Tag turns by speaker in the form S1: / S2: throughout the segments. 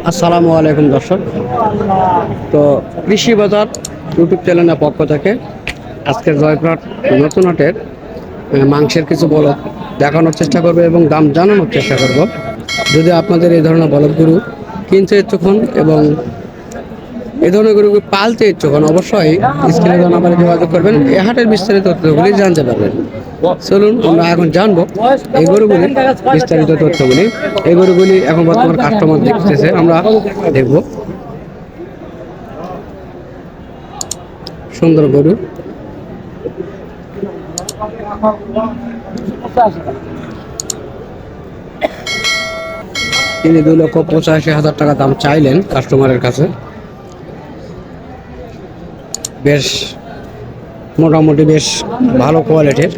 S1: আসসালামু আলাইকুম দর্শক। তো কৃষি বাজার ইউটিউব চ্যানেলের পক্ষ থেকে আজকের জয়পুরহাট নতুন হাটের মাংসের কিছু বলদ দেখানোর চেষ্টা করবো এবং দাম জানানোর চেষ্টা করব। যদি আপনাদের এই ধরনের বলদগুলো কিনতে ইচ্ছুক হন এবং এই ধরনের গরুগুলো পালতে ইচ্ছুক হন, অবশ্যই স্ক্রিনে দেওয়া নাম্বারে যোগাযোগ করবেন। এই হাটের বিস্তারিত তথ্যগুলি জানতে পারবেন। চলুন আমরা এখন জানবো এই গরুগুলির বিস্তারিত তথ্যগুলি। এই গরুগুলি এখন বর্তমান কাস্টমার দেখতেছে, আমরা দেখব। সুন্দর গরু, তিনি 2,85,000 টাকা দাম চাইলেন কাস্টমারের কাছে। বেশ মোটামুটি বেশ ভালো কোয়ালিটির।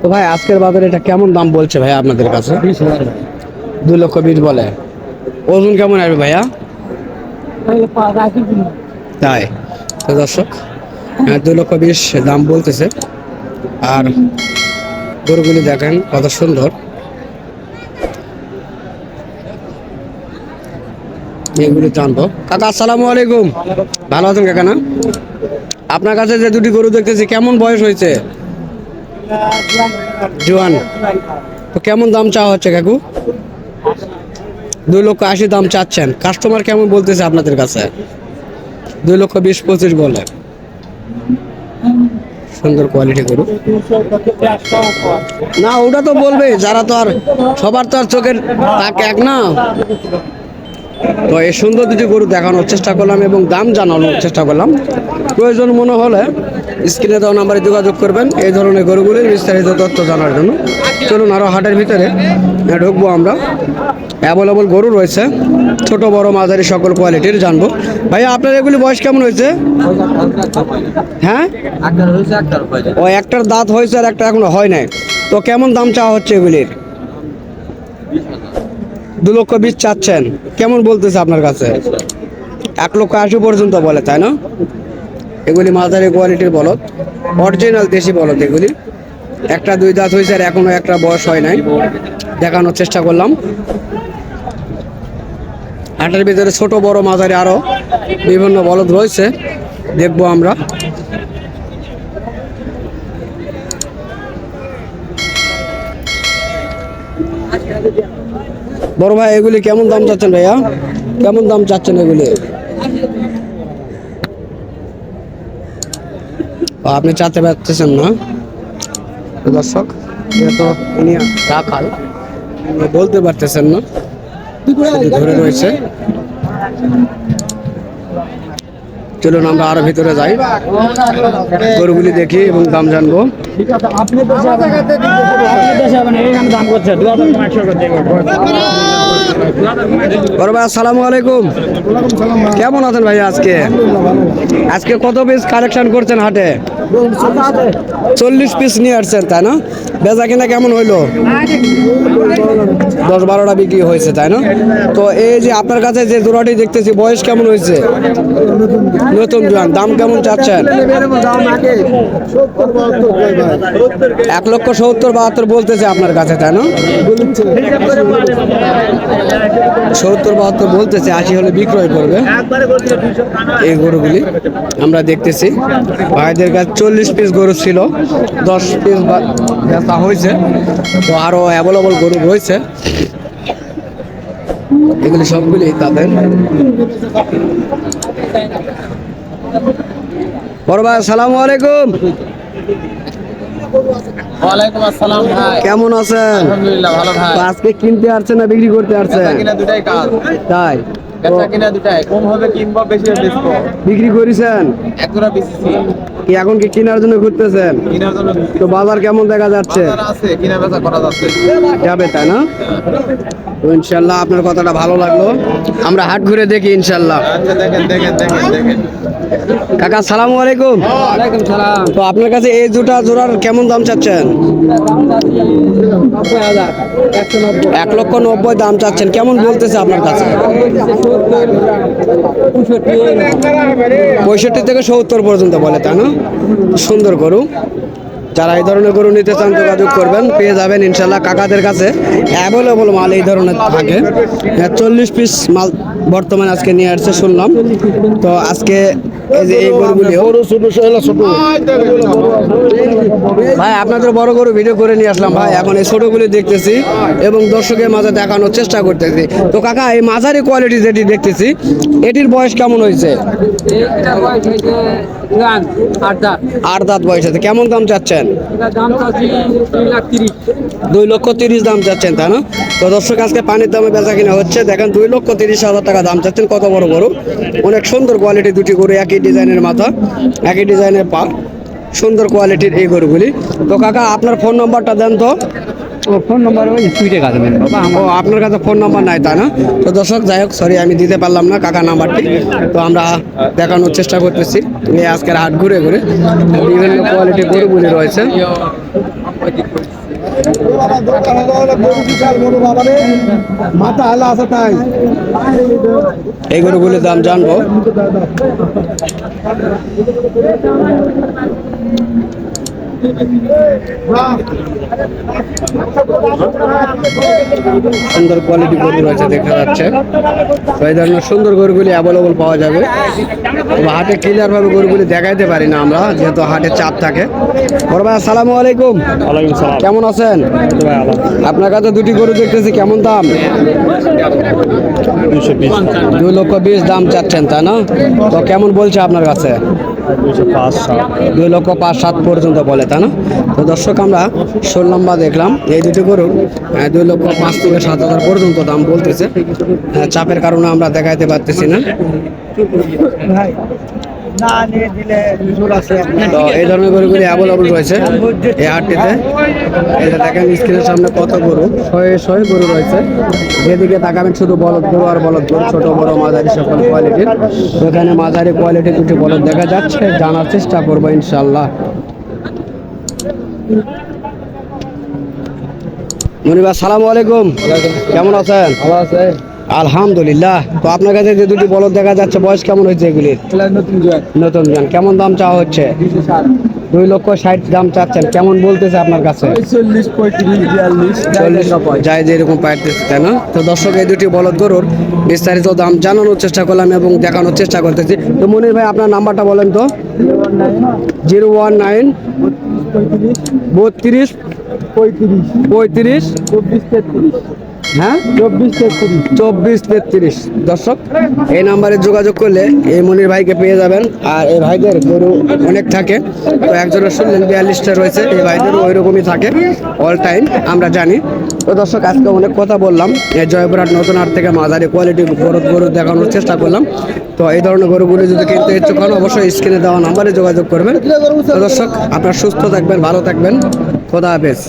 S1: তো ভাই আজকের বাজারে এটা কেমন দাম বলছে ভাই আপনাদের কাছে? 2,20,000 বলে। ওজন কেমন আসবে ভাইয়া? তাই তো দর্শক, 2,20,000 দাম বলতেছে। আর গরুগুলি দেখেন কত সুন্দর। এগুলি জানবো। কাকা আসসালামু আলাইকুম, ভালো আছেন কাকা? না, আপনার কাছে যে দুটি গরু দেখতেছি, কেমন বয়স হয়েছে? জোয়ান। তো কেমন দাম চাওয়া হচ্ছে কাকু? 2,80,000 দাম চাচ্ছেন। কাস্টমার কেমন বলতেছে আপনাদের কাছে? 2,20,25 বলে। সুন্দর কোয়ালিটি গরু। না ওটা তো বলবে, যারা তো আর সবার তো আর চোখের তাক এক না। তো এই সুন্দর দুটি গরু দেখানোর চেষ্টা করলাম এবং দাম জানানোর চেষ্টা করলাম। প্রয়োজন মনে হলে স্ক্রিনে দেওয়া নাম্বারে যোগাযোগ করবেন এই ধরনের গরুগুলির বিস্তারিত তথ্য জানার জন্য। চলুন আরও হাটের ভিতরে ঢুকবো আমরা। অ্যাভেলেবল গরু রয়েছে, ছোট বড় মাঝারি সকল কোয়ালিটির জানবো। ভাইয়া আপনার এগুলি বয়স কেমন হয়েছে? হ্যাঁ, ও একটার দাঁত হয়েছে আর একটা এখনো হয় নাই। তো কেমন দাম চাওয়া হচ্ছে এগুলির? 2,20,000 চাচ্ছেন। কেমন বলতেছে আপনার কাছে? 1,80,000 পর্যন্ত বলে, তাই না? এগুলি মাঝারি কোয়ালিটির বলদ, অরিজিনাল দেশি বলদ এগুলি। একটা দুই দাঁত হয়েছে আর এখনো একটা বয়স হয় নাই, দেখানোর চেষ্টা করলাম। হাটের ভিতরে ছোট বড় মাঝারি আরো বিভিন্ন বলদ রয়েছে, দেখবো আমরা। বড় ভাই এগুলি কেমন দাম চাচ্ছেন ভাইয়া? কেমন দাম চাচ্ছেন এগুলি? আপনি চাতে পারতেছেন না দর্শক, তো উনি রাখাল, বলতে পারতেছেন না, ধরে রয়েছে। চলুন আমরা আরো ভিতরে যাই, গরুগুলি দেখি এবং দাম জানবো। বড় ভাই আসসালামু আলাইকুম, কেমন আছেন ভাই? আজকে কত পিস কালেকশন করছেন হাটে? 40 পিস নিয়ে আসছেন, তাই না? বেচা কিনা কেমন হইলো? 10-12টা বিক্রি হয়েছে, তাই না? তো এই যে আপনার কাছে যে জোড়াটি দেখতেছি, বয়স কেমন হয়েছে? নতুন জোয়ান। দাম কেমন চাচ্ছেন? 1,70,72 বলতেছে আপনার কাছে, তাই না? 70-72 বলতেছে, 80 হলে বিক্রয় করবে এই গরুগুলি। আমরা দেখতেছি ভাইদের কাছে 40 পিস গরু ছিল, 10 পিস বেচা হয়েছে। তো আরো অ্যাভেলেবল গরু রয়েছে, এগুলি সবগুলি তাদের। বড় ভাই আসসালামু আলাইকুম।
S2: ওয়ালাইকুম আসসালাম ভাই,
S1: কেমন আছেন?
S2: আলহামদুলিল্লাহ ভালো ভাই।
S1: আজকে কিনতে আসছেন না বিক্রি করতে আসছেন?
S2: বেচা কিনা দুটাই কাজ।
S1: তাই
S2: বেচা কিনা দুটাই, কম হবে কিনবো, বেশি হবে বেচবো।
S1: বিক্রি করেছেন?
S2: এক জোড়া বেচেছি।
S1: কি এখন কি কেনার জন্য ঘুরতেছেন?
S2: কেনার জন্য
S1: তো বাজার কেমন দেখা যাচ্ছে?
S2: বাজার আছে, কিনা বেচা করা যাচ্ছে।
S1: যাবে, তাই না? তো ইনশাল্লাহ আপনার কথাটা ভালো লাগলো, আমরা হাট ঘুরে দেখি ইনশাল্লাহ।
S2: আচ্ছা দেখেন দেখেন দেখেন দেখেন।
S1: কাকা আসসালামু আলাইকুম।
S2: ওয়ালাইকুম সালাম।
S1: তো আপনার কাছে এই জোড়ার কেমন দাম চাচ্ছেন? 1,90,000 দাম চাচ্ছেন। কেমন বলতেছে আপনার কাছে? 65 থেকে 70 পর্যন্ত বলে, তাই না? সুন্দর গরু, যারা এই ধরনের গরু নিতে চান যোগাযোগ করবেন, পেয়ে যাবেন ইনশাল্লাহ কাকাদের কাছে অ্যাভেলেবল মাল এই ধরনের থাকে। 40 পিস মাল বর্তমানে আজকে নিয়ে আসছে শুনলাম। তো আজকে এই যে এই গরুগুলিও ভাই আপনাদের বড় গরু ভিডিও করে নিয়ে আসলাম ভাই, এখন এই ছোটগুলি দেখতেছি এবং দর্শকের মাঝে দেখানোর চেষ্টা করতেছি। তো কাকা এই মাঝারি কোয়ালিটি যেটি দেখতেছি এটির বয়স কেমন হয়েছে?
S2: এটা বয়স হয়েছে 8 দাঁত।
S1: 8 দাঁত বয়স আছে। কেমন দাম চাচ্ছেন?
S2: এটা দাম চাচ্ছি 2,30,000।
S1: 2,30,000 দাম চাচ্ছেন তাই না? তো দর্শক আজকে পানির দামে বেচা কিনা হচ্ছে, দেখেন 2,30,000 টাকা দাম চাচ্ছেন। কত বড় গরু, অনেক সুন্দর কোয়ালিটি দুটি গরু, একই ডিজাইনের মাথা, একই ডিজাইনের পা, সুন্দর কোয়ালিটির এই গরুগুলি। তো কাকা আপনার ফোন নাম্বারটা দেন তো।
S2: ফোন নম্বর ওই সুইটে কাছে বাবা।
S1: ও আপনার কাছে ফোন নাম্বার নাই তাই না? তো দর্শক যাই হোক, সরি আমি দিতে পারলাম না কাকা নাম্বারটি। তো আমরা দেখানোর চেষ্টা করতেছি এই আজকের হাট ঘুরে ঘুরে বিভিন্ন কোয়ালিটির গরুগুলি রয়েছে।
S3: মাথা হালা আছে তাই
S1: এই গরুগুলির দাম জানবো। সুন্দর কোয়ালিটি গরু রয়েছে দেখা যাচ্ছে। তো এই ধরনের সুন্দর গরুগুলি অ্যাভেলেবল পাওয়া যাবে। তবে হাটে ক্লিয়ার ভাবে গরুগুলি দেখাইতে পারি না আমরা, যেহেতু হাটে চাপ থাকে। বড় ভাই আসসালামু আলাইকুম। কেমন আছেন? আপনার কাছে দুটি গরু দেখতেছি, কেমন দাম? 2,20,000 দাম চাচ্ছেন তাই না? তো কেমন বলছে আপনার কাছে? 2,05,000 পর্যন্ত বলে তাই না? তো দর্শক আমরা 16 নম্বর দেখলাম এই দুটি গরু 2,05,000 থেকে 7,000 পর্যন্ত দাম বলতেছে। চাপের কারণে আমরা দেখাইতে পারতেছি না। তো এই ধরনের গরুগুলি অ্যাভেলেবল রয়েছে এই হাটটিতে। এই যে দেখেন স্ক্রিনের সামনে কত গরু, শয়ে গরু রয়েছে। যেদিকে তাকাবেন শুধু বলদ গরু আর বলদ গরু, ছোট বড় মাঝারি সকল কোয়ালিটির। এখানে মাঝারি কোয়ালিটির দুটি বলদ দেখা যাচ্ছে, জানার চেষ্টা করবো ইনশাল্লাহ। মনির ভাই আসসালামু আলাইকুম। কেমন আছেন?
S2: ভালো আছে।
S1: আলহামদুলিল্লাহ। তো আপনার কাছে যে দুটি বলদ দেখা যাচ্ছে বয়স কেমন হয়েছে এগুলির?
S2: নতুন জয়েন।
S1: নতুন জন। কেমন দাম চাওয়া হচ্ছে? 2,60,000 দাম চাচ্ছেন, কেমন বলতেছে আপনার কাছে?
S2: 40, 35, 42
S1: যাই যেরকম পাইতেছে তাই না? তো দর্শক এই দুটি বলদ গরুর বিস্তারিত দাম জানানোর চেষ্টা করলাম এবং দেখানোর চেষ্টা করতেছি। তো মনির ভাই আপনার নাম্বারটা বলেন তো। 019 32 35 হ্যাঁ 24-33। দর্শক এই নাম্বারে যোগাযোগ করলে এই মনির ভাইকে পেয়ে যাবেন। আর এই ভাইদের গরু অনেক থাকে, তো একজনের শুনলেন 42টা রয়েছে, এই ভাইদেরও ওই রকমই থাকে অল টাইম, আমরা জানি। তো দর্শক আজকে অনেক কথা বললাম, এই জয়পুরহাট নতুন হাট থেকে মাঝারি কোয়ালিটি গরু দেখানোর চেষ্টা করলাম। তো এই ধরনের গরুগুলি যদি কিনতে ইচ্ছুক হন অবশ্যই স্ক্রিনে দেওয়া নাম্বারে যোগাযোগ করবেন। তো দর্শক আপনারা সুস্থ থাকবেন, ভালো থাকবেন, খোদা হাফেজ।